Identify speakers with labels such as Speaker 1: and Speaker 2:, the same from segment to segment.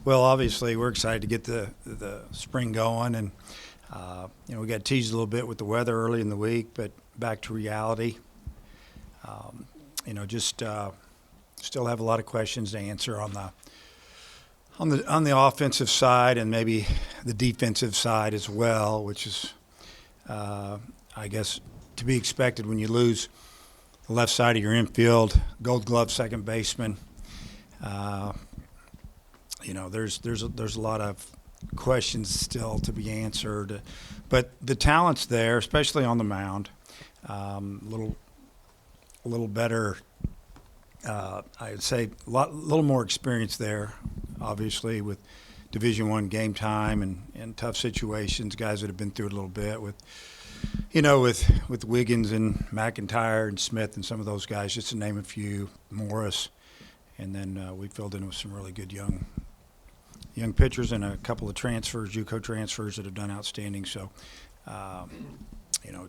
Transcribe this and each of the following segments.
Speaker 1: Well, obviously, we're excited to get the spring going, and we got teased a little bit with the weather early in the week, but back to reality. Just still have a lot of questions to answer on the offensive side and maybe the defensive side as well, which is, I guess, to be expected when you lose the left side of your infield, Gold Glove second baseman. There's a lot of questions still to be answered, but the talent's there, especially on the mound. A little better. I'd say little more experience there, obviously with Division I game time and tough situations. Guys that have been through it a little bit with Wiggins and McIntyre and Smith and some of those guys, just to name a few. Morris, and then we filled in with some really good young pitchers and a couple of transfers, JUCO transfers that have done outstanding. So,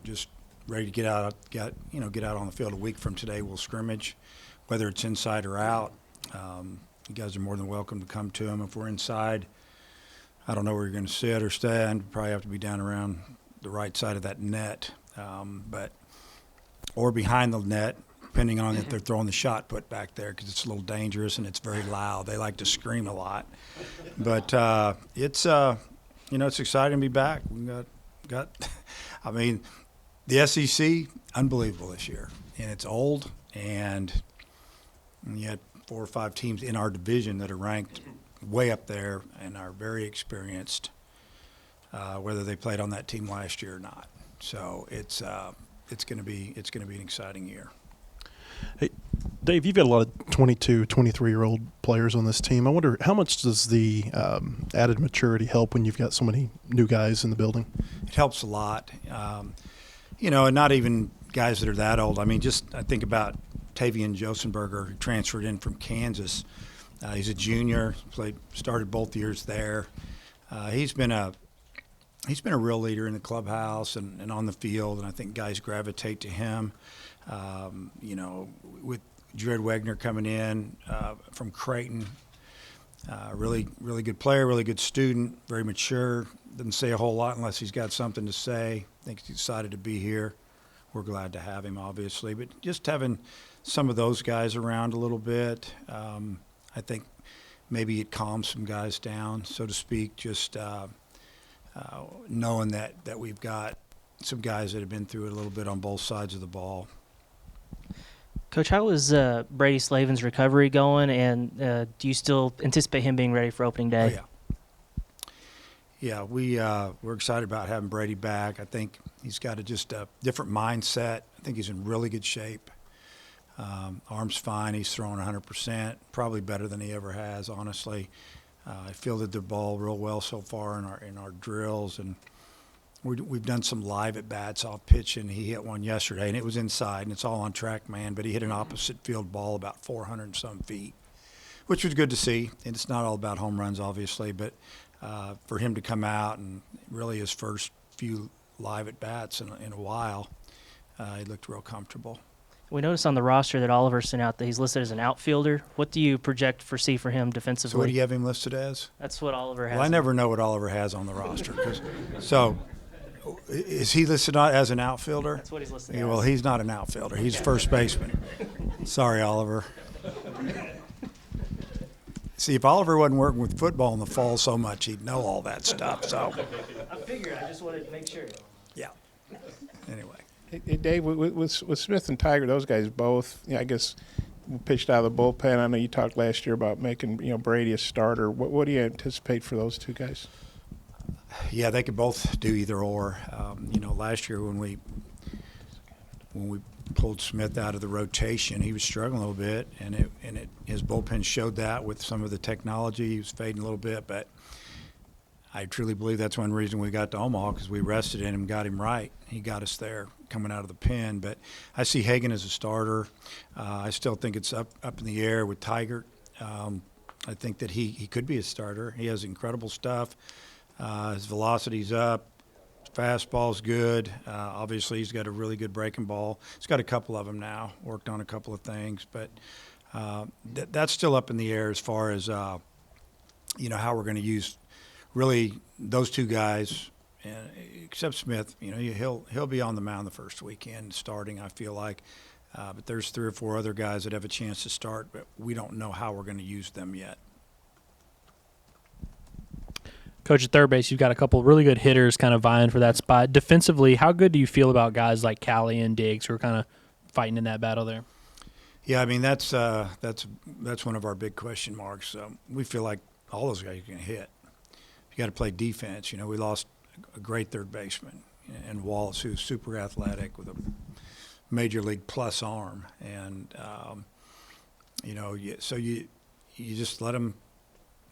Speaker 1: just ready to get out on the field. A week from today, we'll scrimmage, whether it's inside or out. You guys are more than welcome to come to them. If we're inside, I don't know where you're going to sit or stand. Probably have to be down around the right side of that net, or behind the net, depending on if they're throwing the shot put back there, because it's a little dangerous and it's very loud. They like to scream a lot, but it's exciting to be back. We got I mean, the SEC, unbelievable this year, and it's old, and you had 4 or 5 teams in our division that are ranked way up there and are very experienced, whether they played on that team last year or not. So it's going to be an exciting year.
Speaker 2: Hey, Dave, you've got a lot of 22, 23-year-old players on this team. I wonder, how much does the added maturity help when you've got so many new guys in the building?
Speaker 1: It helps a lot. And not even guys that are that old. I mean, I think about Tavian Josenberger, who transferred in from Kansas. He's a junior, started both years there. He's been a real leader in the clubhouse and on the field, and I think guys gravitate to him. With Jared Wegner coming in from Creighton, really good player, really good student, very mature. Doesn't say a whole lot unless he's got something to say. I think he's excited to be here. We're glad to have him, obviously. But just having some of those guys around a little bit, I think maybe it calms some guys down, so to speak, just knowing that we've got some guys that have been through it a little bit on both sides of the ball.
Speaker 3: Coach, how is Brady Slavin's recovery going, and do you still anticipate him being ready for opening day?
Speaker 1: Oh, yeah, we're excited about having Brady back. I think he's got just a different mindset. I think he's in really good shape. Arm's fine. He's throwing 100%, probably better than he ever has, honestly. I fielded the ball real well so far in our drills, and we've done some live at-bats off pitch, and he hit one yesterday, and it was inside, and it's all on TrackMan, but he hit an opposite field ball about 400 and some feet, which was good to see. And it's not all about home runs, obviously, but for him to come out and really his first few live at-bats in a while, he looked real comfortable.
Speaker 3: We noticed on the roster that Oliver sent out that he's listed as an outfielder. What do you foresee for him defensively?
Speaker 1: So what do you have him listed as?
Speaker 3: That's what Oliver has.
Speaker 1: Well, I never know what Oliver has on the roster. So is he listed as an outfielder?
Speaker 3: That's what he's listed
Speaker 1: Yeah,
Speaker 3: as.
Speaker 1: well, he's not an outfielder. He's a first baseman. Sorry, Oliver. See, if Oliver wasn't working with football in the fall so much, he'd know all that stuff. So
Speaker 3: I figured. I just wanted to make sure.
Speaker 1: yeah. Anyway.
Speaker 4: Hey, Dave, with Smith and Tiger, those guys both, I guess, pitched out of the bullpen. I know you talked last year about making Brady a starter. What do you anticipate for those two guys?
Speaker 1: Yeah, they could both do either or. Last year when we pulled Smith out of the rotation, he was struggling a little bit, and his bullpen showed that with some of the technology. He was fading a little bit, but I truly believe that's one reason we got to Omaha, because we rested in him, got him right. He got us there coming out of the pen. But I see Hagan as a starter. I still think it's up in the air with Tiger. I think that he could be a starter. He has incredible stuff. His velocity's up. Fastball's good. Obviously, he's got a really good breaking ball. He's got a couple of them now, worked on a couple of things. But that's still up in the air as far as how we're going to use really those two guys, and except Smith. He'll be on the mound the first weekend starting, I feel like. But there's 3 or 4 other guys that have a chance to start, but we don't know how we're going to use them yet.
Speaker 5: Coach, at third base, you've got a couple really good hitters kind of vying for that spot. Defensively, how good do you feel about guys like Callie and Diggs who are kind of fighting in that battle there?
Speaker 1: Yeah, I mean that's one of our big question marks. We feel like all those guys can hit. You got to play defense. We lost a great third baseman and Wallace, who's super athletic with a major league plus arm, and so you just let them.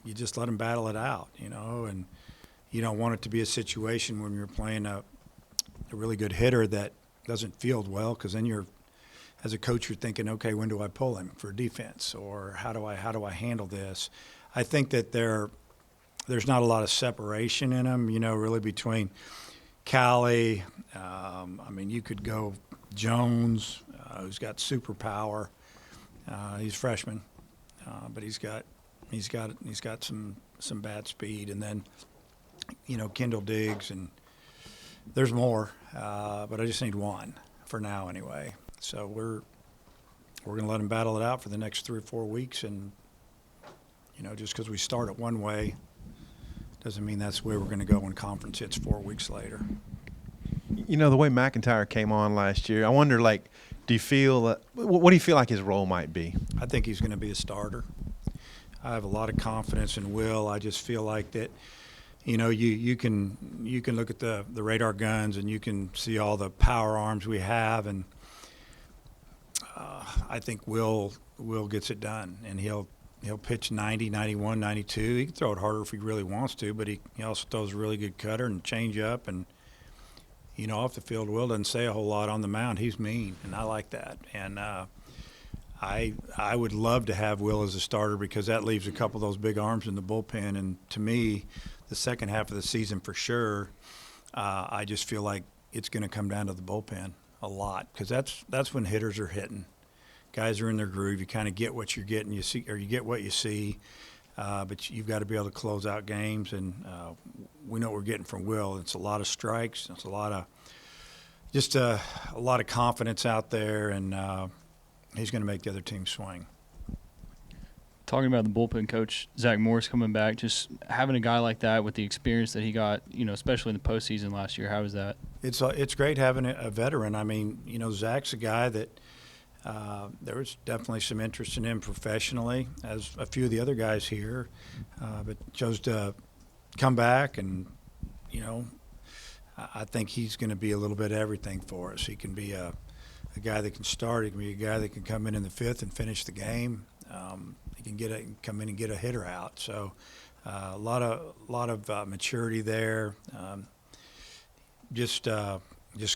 Speaker 1: You just let them battle it out, and you don't want it to be a situation when you're playing a really good hitter that doesn't field well, because then as a coach, you're thinking, okay, when do I pull him for defense, or how do I handle this? I think that there's not a lot of separation in them, really between Callie. You could go Jones, who's got superpower. He's a freshman, but he's got some bat speed, and then Kendall Diggs, and there's more, but I just need one for now anyway. So we're going to let them battle it out for the next 3 or 4 weeks, and just because we start it one way doesn't mean that's where we're going to go when conference hits 4 weeks later.
Speaker 6: The way McIntyre came on last year, I wonder, do you feel what do you feel like his role might be?
Speaker 1: I think he's going to be a starter. I have a lot of confidence in Will. I just feel like that, you can look at the radar guns and you can see all the power arms we have, and I think Will gets it done, and he'll pitch 90, 91, 92. He can throw it harder if he really wants to, but he also throws a really good cutter and change up, and off the field, Will doesn't say a whole lot. On the mound, he's mean, and I like that. And I would love to have Will as a starter, because that leaves a couple of those big arms in the bullpen. And to me, the second half of the season for sure, I just feel like it's going to come down to the bullpen a lot, because that's when hitters are hitting. Guys are in their groove. You kind of get what you're getting. You see, or you get what you see. But you've got to be able to close out games, and we know what we're getting from Will. It's a lot of strikes. It's a lot of confidence out there, and he's going to make the other team swing.
Speaker 5: Talking about the bullpen, Coach, Zach Morris coming back, just having a guy like that with the experience that he got, especially in the postseason last year, how was that?
Speaker 1: It's great having a veteran. Zach's a guy that there was definitely some interest in him professionally, as a few of the other guys here, but chose to come back, and I think he's going to be a little bit of everything for us. He can be a guy that can start. He can be a guy that can come in the 5th and finish the game. He can come in and get a hitter out. So a lot of maturity there. Just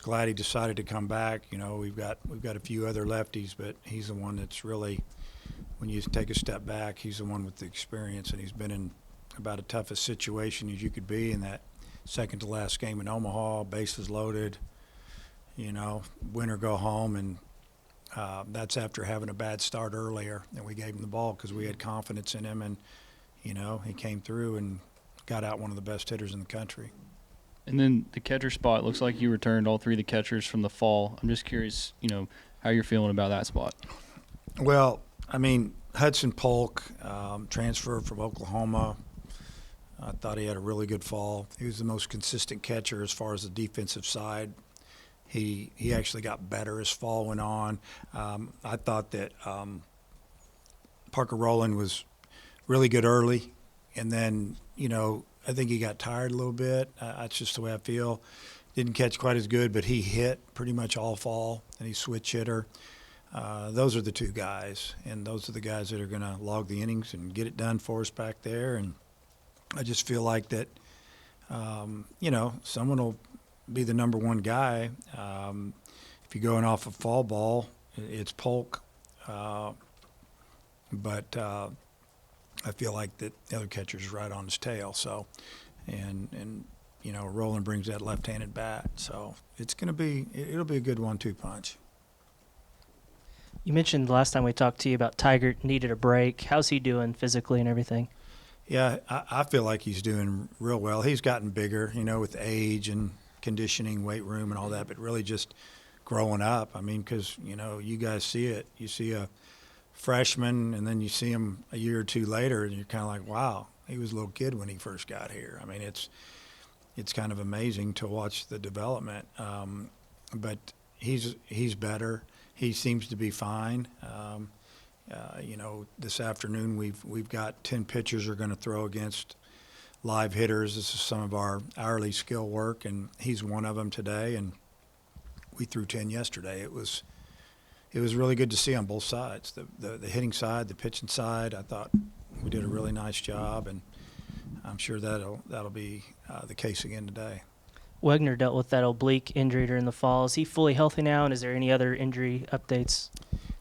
Speaker 1: glad he decided to come back. We've got a few other lefties, but he's the one that's really, when you take a step back, he's the one with the experience, and he's been in about the toughest situation as you could be in that second to last game in Omaha, bases loaded, win or go home, and that's after having a bad start earlier, and we gave him the ball because we had confidence in him, and he came through and got out one of the best hitters in the country.
Speaker 5: And then the catcher spot, looks like you returned all 3 of the catchers from the fall. I'm just curious, how you're feeling about that spot.
Speaker 1: Well, Hudson Polk, transfer from Oklahoma. I thought he had a really good fall. He was the most consistent catcher as far as the defensive side. He actually got better as fall went on. I thought that Parker Rowland was really good early, and then, I think he got tired a little bit. That's just the way I feel. Didn't catch quite as good, but he hit pretty much all fall, and he's switch hitter. Those are the 2 guys, and those are the guys that are going to log the innings and get it done for us back there. And I just feel like that, someone will be the number 1 guy. If you're going off of fall ball, it's Polk. But I feel like that the other catcher's right on his tail. So, and Rowland brings that left-handed bat. So it'll be a good 1-2 punch.
Speaker 3: You mentioned the last time we talked to you about Tiger needed a break. How's he doing physically and everything?
Speaker 1: Yeah, I feel like he's doing real well. He's gotten bigger, with age and conditioning, weight room, and all that, but really just growing up. I mean, because, you guys see it. You see a freshman, and then you see him a year or two later, and you're kind of like, wow, he was a little kid when he first got here. I mean, it's kind of amazing to watch the development. But he's better. He seems to be fine. This afternoon we've got 10 pitchers are going to throw against live hitters. This is some of our hourly skill work, and he's one of them today. And we threw 10 yesterday. It was really good to see on both sides, the hitting side, the pitching side. I thought we did a really nice job, and I'm sure that'll be the case again today.
Speaker 3: Wegner dealt with that oblique injury during the fall. Is he fully healthy now, and is there any other injury updates?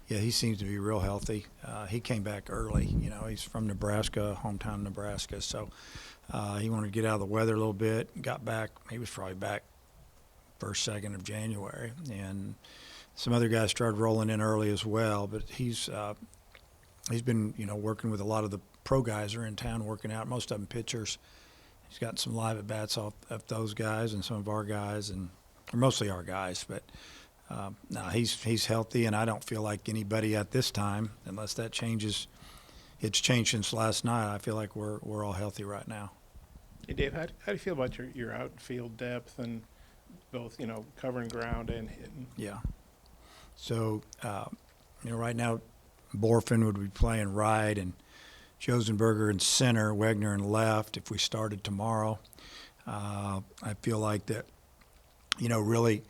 Speaker 1: Yeah, he seems to be real healthy. He came back early. He's from Nebraska, hometown Nebraska. So he wanted to get out of the weather a little bit. Got back. He was probably back first, 2nd of January. And some other guys started rolling in early as well. But he's been, working with a lot of the pro guys are in town working out, most of them pitchers. He's gotten some live at-bats off those guys and some of our guys, or mostly our guys. But no, he's healthy, and I don't feel like anybody at this time, unless that changes. It's changed since last night. I feel like we're all healthy right now.
Speaker 4: Hey, Dave, how do you feel about your outfield depth and both, covering ground and hitting?
Speaker 1: Yeah. So, right now, Borfin would be playing right, and Josenberger in center, Wegner in left if we started tomorrow. I feel like that, really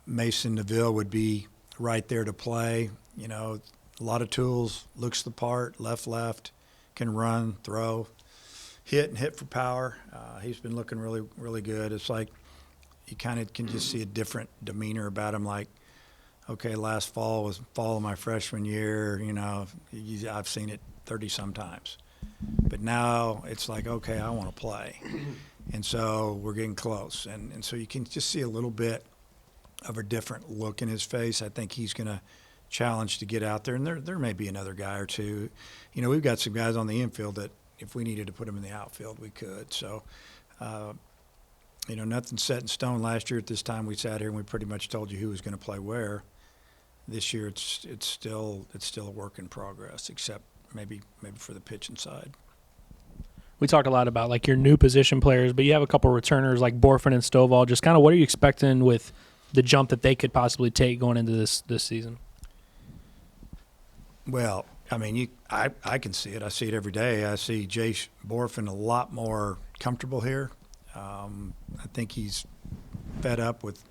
Speaker 1: Mason Neville would be right there to play. A lot of tools, looks the part, left, can run, throw, hit for power. He's been looking really, really good. It's like you kind of can just see a different demeanor about him. Like, okay, last fall was fall of my freshman year. I've seen it 30 sometimes, but now it's like, okay, I want to play. And so we're getting close. And so you can just see a little bit of a different look in his face. I think he's going to challenge to get out there. And there may be another guy or two. We've got some guys on the infield that if we needed to put them in the outfield, we could. So, nothing's set in stone. Last year at this time we sat here and we pretty much told you who was going to play where. This year it's still a work in progress, except maybe for the pitching side.
Speaker 5: We talked a lot about like your new position players, but you have a couple returners like Borfin and Stovall. Just kind of what are you expecting with the jump that they could possibly take going into this season?
Speaker 1: Well, I mean, I can see it. I see it every day. I see Jace Borfin a lot more comfortable here. I think he's fed up with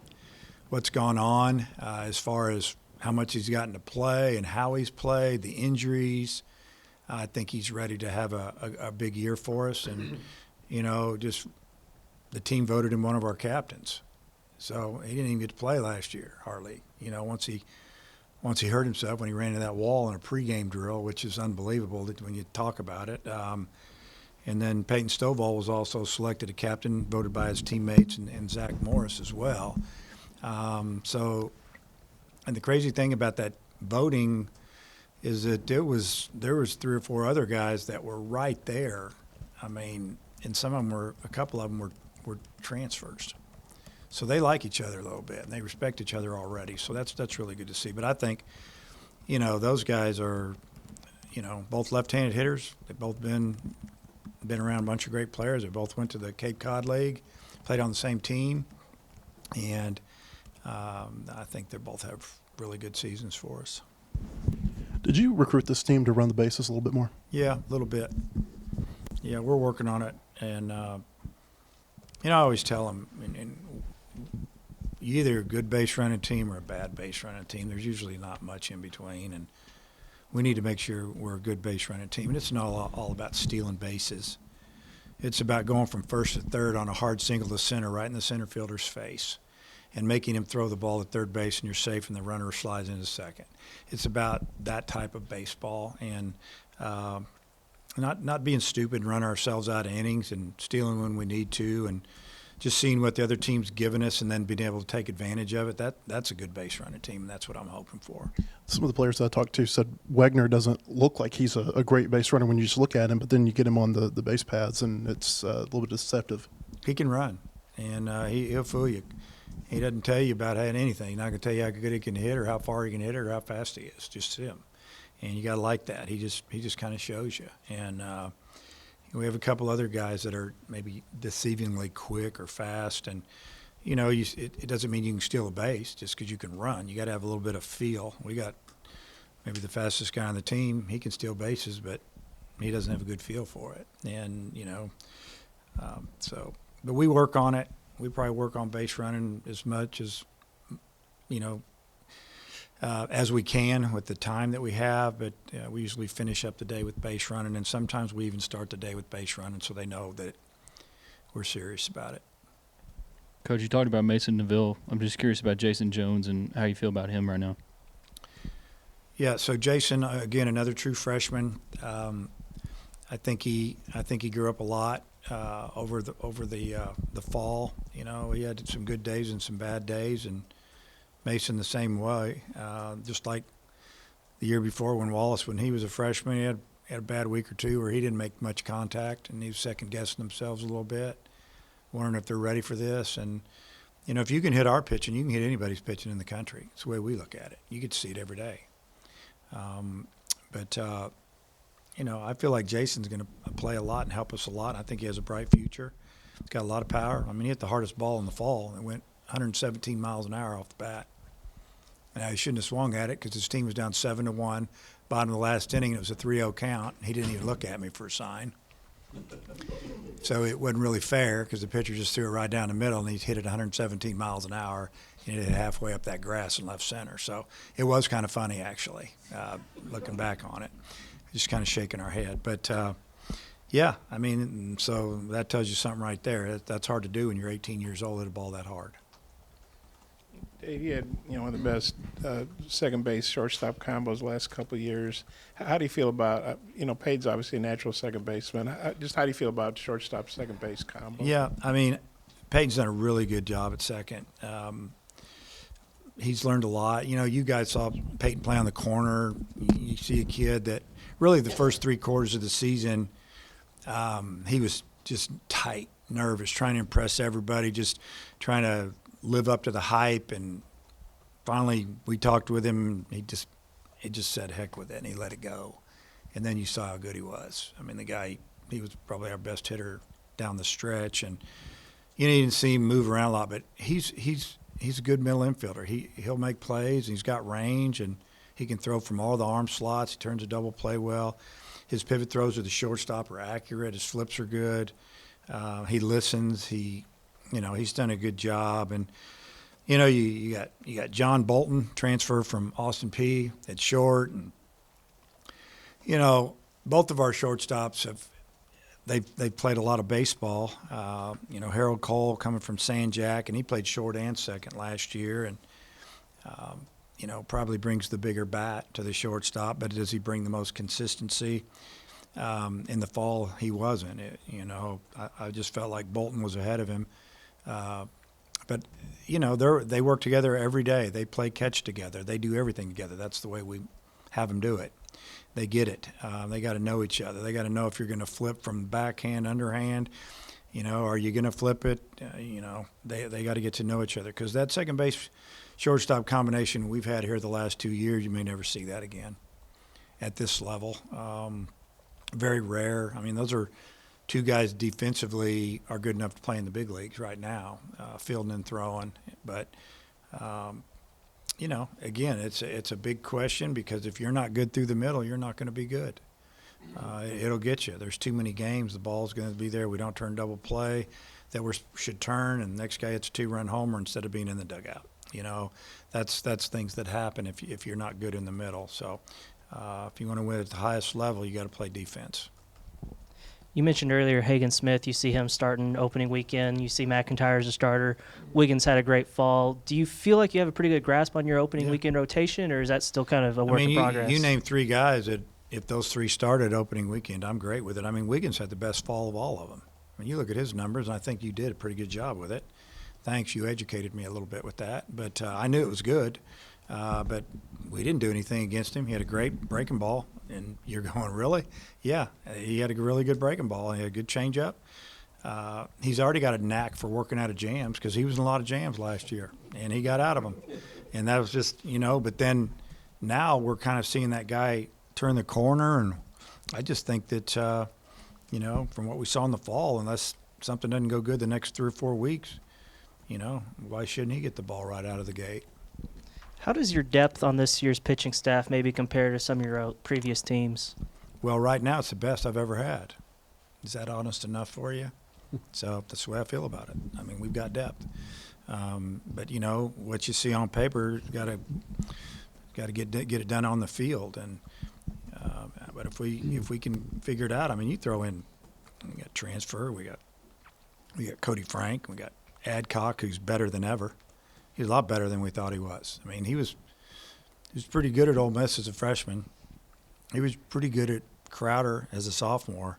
Speaker 1: what's gone on as far as how much he's gotten to play and how he's played, the injuries. I think he's ready to have a big year for us. And, just the team voted him one of our captains. So he didn't even get to play last year, hardly. Once he hurt himself when he ran into that wall in a pregame drill, which is unbelievable when you talk about it. And then Peyton Stovall was also selected a captain, voted by his teammates and Zach Morris as well. And the crazy thing about that voting is that there was 3 or 4 other guys that were right there. I mean, and a couple of them were transfers. So they like each other a little bit, and they respect each other already. So that's really good to see. But I think, those guys are, both left-handed hitters. They've both been around a bunch of great players. They both went to the Cape Cod League, played on the same team, and I think they both have really good seasons for us.
Speaker 2: Did you recruit this team to run the bases a little bit more?
Speaker 1: Yeah, a little bit. Yeah, we're working on it, and I always tell them, you're either a good base running team or a bad base running team. There's usually not much in between, and we need to make sure we're a good base running team. And it's not all about stealing bases. It's about going from first to third on a hard single to center, right in the center fielder's face, and making him throw the ball at third base, and you're safe, and the runner slides into second. It's about that type of baseball, and not being stupid and run ourselves out of innings and stealing when we need to and just seeing what the other team's given us and then being able to take advantage of it, that's a good base running team, and that's what I'm hoping for.
Speaker 2: Some of the players that I talked to said Wagner doesn't look like he's a great base runner when you just look at him, but then you get him on the base paths, and it's a little bit deceptive.
Speaker 1: He can run, and he'll fool you. He doesn't tell you about anything. He's not going to tell you how good he can hit or how far he can hit or how fast he is. Just him, and you got to like that. He just kind of shows you. And we have a couple other guys that are maybe deceivingly quick or fast, and it doesn't mean you can steal a base just because you can run. You got to have a little bit of feel. We got maybe the fastest guy on the team. He can steal bases, but he doesn't have a good feel for it. And but we work on it. We probably work on base running as much as as we can with the time that we have, but we usually finish up the day with base running, and sometimes we even start the day with base running so they know that we're serious about it.
Speaker 7: Coach, you talked about Mason Neville. I'm just curious about Jason Jones and how you feel about him right now.
Speaker 1: Yeah, so Jason, again, another true freshman. I think he grew up a lot over the fall. He had some good days and some bad days, and Mason the same way. Just like the year before when he was a freshman, he had a bad week or two where he didn't make much contact, and he was second-guessing themselves a little bit, wondering if they're ready for this. And, if you can hit our pitching, you can hit anybody's pitching in the country. It's the way we look at it. You get to see it every day. I feel like Jason's going to play a lot and help us a lot. I think he has a bright future. He's got a lot of power. I mean, he hit the hardest ball in the fall. It went 117 miles an hour off the bat. Now, he shouldn't have swung at it because his team was down 7-1, bottom of the last inning, and it was a 3-0 count. He didn't even look at me for a sign. So it wasn't really fair because the pitcher just threw it right down the middle, and he hit it 117 miles an hour, and it hit halfway up that grass in left center. So it was kind of funny, actually, looking back on it. Just kind of shaking our head. But, yeah, I mean, so that tells you something right there. That's hard to do when you're 18 years old, hit a ball that hard.
Speaker 4: Dave, you had one of the best second base shortstop combos the last couple of years. How do you feel about Pade's obviously a natural second baseman. How do you feel about shortstop second base combo?
Speaker 1: Yeah, I mean, Peyton's done a really good job at second. He's learned a lot. You guys saw Peyton play on the corner. You see a kid that really the first 3 quarters of the season, he was just tight, nervous, trying to impress everybody, just trying to live up to the hype. And finally we talked with him, and he just said heck with it, and he let it go. And then you saw how good he was. I mean, the guy, he was probably our best hitter down the stretch, and you didn't see him move around a lot, but he's a good middle infielder. He'll make plays, and he's got range, and he can throw from all the arm slots. He turns a double play well. His pivot throws to the shortstop are accurate. His flips are good. He listens. He's done a good job. And you got John Bolton, transfer from Austin Peay at short, and both of our shortstops they've played a lot of baseball. Harold Cole coming from San Jack, and he played short and second last year, and probably brings the bigger bat to the shortstop. But does he bring the most consistency? In the fall, he wasn't. I just felt like Bolton was ahead of him. But they work together every day. They play catch together. They do everything together. That's the way we have them do it. They get it. They got to know each other. They got to know if you're going to flip from backhand, underhand. Are you going to flip it? They got to get to know each other, because that second base shortstop combination we've had here the last 2 years, you may never see that again at this level. Very rare. I mean, those are two guys defensively are good enough to play in the big leagues right now, fielding and throwing. But, again, it's a big question, because if you're not good through the middle, you're not going to be good. It'll get you. There's too many games. The ball's going to be there. We don't turn double play that we should turn, and the next guy hits a 2-run homer instead of being in the dugout. That's things that happen if you're not good in the middle. So if you want to win at the highest level, you got to play defense.
Speaker 3: You mentioned earlier Hagen Smith. You see him starting opening weekend. You see McIntyre as a starter. Wiggins had a great fall. Do you feel like you have a pretty good grasp on your opening weekend rotation, or is that still kind of a work in progress?
Speaker 1: You named 3 guys that if those 3 started opening weekend, I'm great with it. I mean, Wiggins had the best fall of all of them. I mean, you look at his numbers, and I think you did a pretty good job with it. Thanks, you educated me a little bit with that. But I knew it was good. But we didn't do anything against him. He had a great breaking ball, and you're going, really? Yeah, he had a really good breaking ball. He had a good changeup. He's already got a knack for working out of jams because he was in a lot of jams last year, and he got out of them. And that was just, but then now we're kind of seeing that guy turn the corner, and I just think that, from what we saw in the fall, unless something doesn't go good the next 3 or 4 weeks, why shouldn't he get the ball right out of the gate?
Speaker 3: How does your depth on this year's pitching staff maybe compare to some of your previous teams?
Speaker 1: Well, right now it's the best I've ever had. Is that honest enough for you? So that's the way I feel about it. I mean, we've got depth. But, what you see on paper, got to get it done on the field. And but if we can figure it out, I mean, you throw in, we got transfer, we got Cody Frank, we got Adcock, who's better than ever. He's a lot better than we thought he was. I mean, he was pretty good at Ole Miss as a freshman. He was pretty good at Crowder as a sophomore,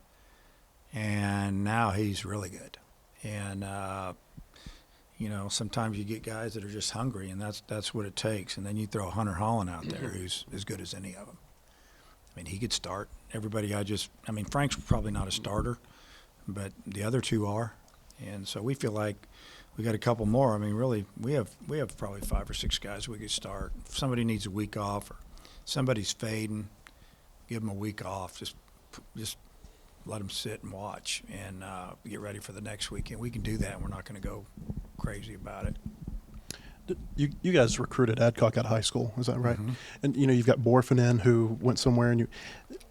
Speaker 1: and now he's really good. And sometimes you get guys that are just hungry, and that's what it takes. And then you throw Hunter Holland out there, who's as good as any of them. I mean, he could start. Frank's probably not a starter, but the other two are. And so we feel like we got a couple more. I mean, really, we have probably 5 or 6 guys we could start. If somebody needs a week off or somebody's fading, give them a week off. Just let them sit and watch and get ready for the next weekend. We can do that, and we're not going to go crazy about it.
Speaker 2: You guys recruited Adcock out of high school, is that right?
Speaker 1: Mm-hmm.
Speaker 2: And you've got Borfinen who went somewhere, and you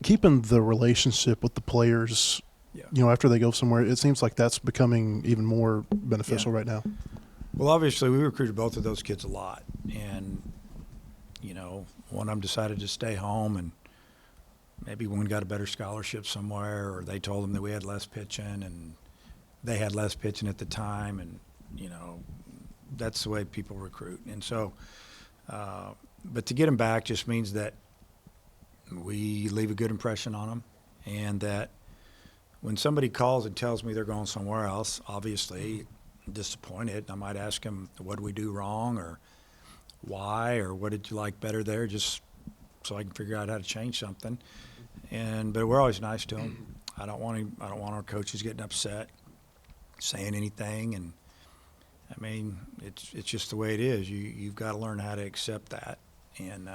Speaker 2: keeping the relationship with the players.
Speaker 1: Yeah.
Speaker 2: After they go somewhere, it seems like that's becoming even more beneficial right now.
Speaker 1: Well, obviously, we recruited both of those kids a lot, and one of them decided to stay home, and maybe one got a better scholarship somewhere, or they told them that we had less pitching, and they had less pitching at the time, and that's the way people recruit. And so, but to get them back just means that we leave a good impression on them, and that when somebody calls and tells me they're going somewhere else, obviously I'm disappointed. I might ask them, what did we do wrong, or why, or what did you like better there, just so I can figure out how to change something. But we're always nice to them. I don't want our coaches getting upset, saying anything. And I mean, it's just the way it is. You've got to learn how to accept that. And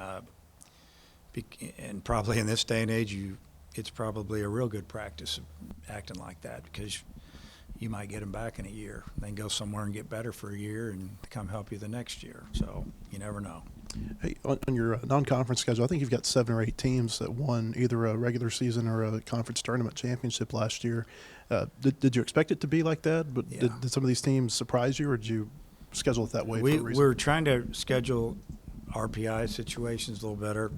Speaker 1: probably in this day and age, it's probably a real good practice of acting like that, because you might get them back in a year, then go somewhere and get better for a year and come help you the next year. So you never know.
Speaker 2: Hey, on your non-conference schedule, I think you've got 7 or 8 teams that won either a regular season or a conference tournament championship last year. Did you expect it to be like that? But
Speaker 1: Yeah.
Speaker 2: did some of these teams surprise you, or did you schedule it that way for a reason?
Speaker 1: We're trying to schedule RPI situations a little better.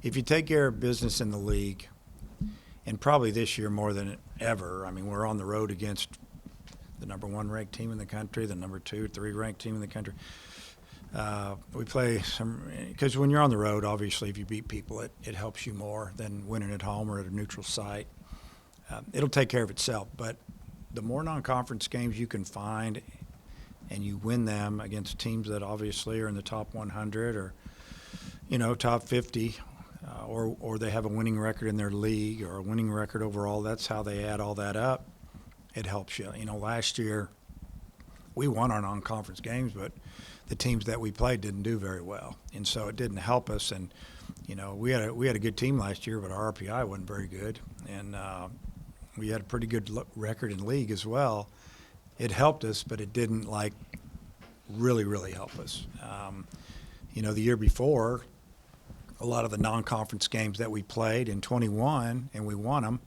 Speaker 1: If you take care of business in the league, and probably this year more than ever, I mean, we're on the road against the number 1 ranked team in the country, the number 2 or 3 ranked team in the country. We play because when you're on the road, obviously, if you beat people, it helps you more than winning at home or at a neutral site. It'll take care of itself, but the more non-conference games you can find and you win them against teams that obviously are in the top 100 or, top 50, or they have a winning record in their league or a winning record overall, that's how they add all that up. It helps you. Last year we won our non-conference games, but the teams that we played didn't do very well, and so it didn't help us. And we had a good team last year, but our RPI wasn't very good, and we had a pretty good record in league as well. It helped us, but it didn't really help us. The year before, a lot of the non-conference games that we played in 21 and we won them,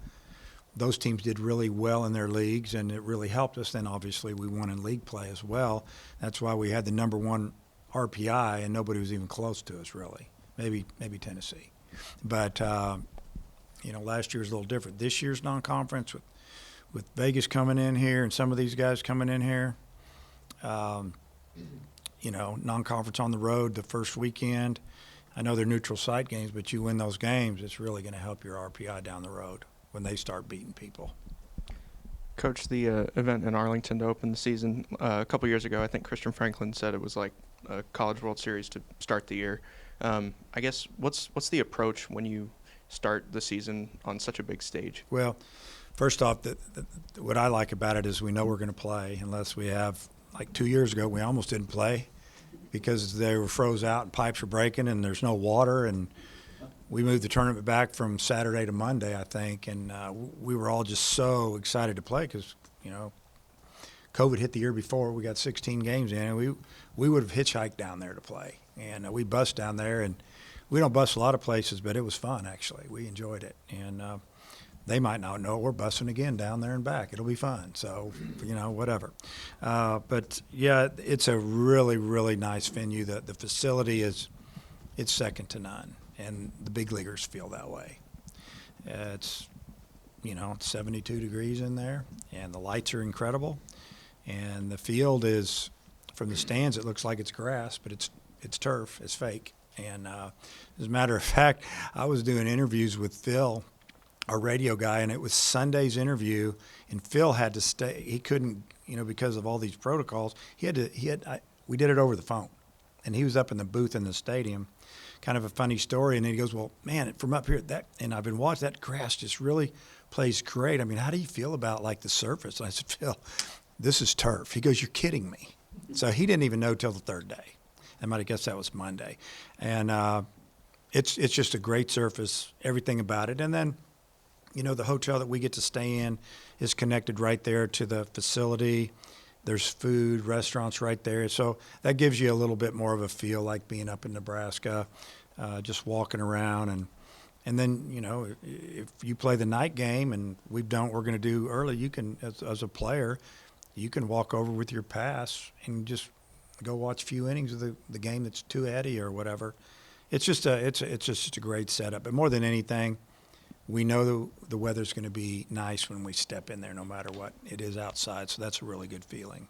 Speaker 1: those teams did really well in their leagues, and it really helped us. Then obviously we won in league play as well. That's why we had the number 1 RPI, and nobody was even close to us really. Maybe Tennessee, but last year was a little different. This year's non-conference with Vegas coming in here and some of these guys coming in here, non-conference on the road the first weekend. I know they're neutral site games, but you win those games, it's really going to help your RPI down the road when they start beating people.
Speaker 8: Coach, the event in Arlington to open the season a couple years ago, I think Christian Franklin said it was like a College World Series to start the year. I guess what's the approach when you start the season on such a big stage?
Speaker 1: Well, first off, what I like about it is we know we're going to play, unless we have, like 2 years ago, we almost didn't play because they were froze out and pipes were breaking and there's no water, and we moved the tournament back from Saturday to Monday, I think, and we were all just so excited to play because, you know, COVID hit the year before. We got 16 games in, and we would have hitchhiked down there to play, and we bussed down there, and we don't bus a lot of places, but it was fun, actually. We enjoyed it, and they might not know we're bussing again down there and back. It'll be fun, so, you know, whatever. But, yeah, it's a really, really nice venue. The facility it's second to none, and the big leaguers feel that way. It's, you know, it's 72 degrees in there, and the lights are incredible, and the field is, from the stands, it looks like it's grass, but it's turf. It's fake. And as a matter of fact, I was doing interviews with Phil, our radio guy, and it was Sunday's interview, and Phil had to stay. He couldn't, you know, because of all these protocols. We did it over the phone, and he was up in the booth in the stadium. Kind of a funny story, and then he goes, "Well, man, from up here, and I've been watching, that grass just really plays great. I mean, how do you feel about like the surface?" And I said, "Phil, this is turf." He goes, "You're kidding me." So he didn't even know till the third day. I guess that was Monday, and it's just a great surface, everything about it. And then, you know, the hotel that we get to stay in is connected right there to the facility. There's food, restaurants right there. So that gives you a little bit more of a feel like being up in Nebraska, just walking around. And then, you know, if you play the night game, and we're going to do early, you can, as a player, you can walk over with your pass and just go watch a few innings of the game that's too heady or whatever. It's just a great setup. But more than anything, we know the weather's going to be nice when we step in there, no matter what it is outside. So that's a really good feeling.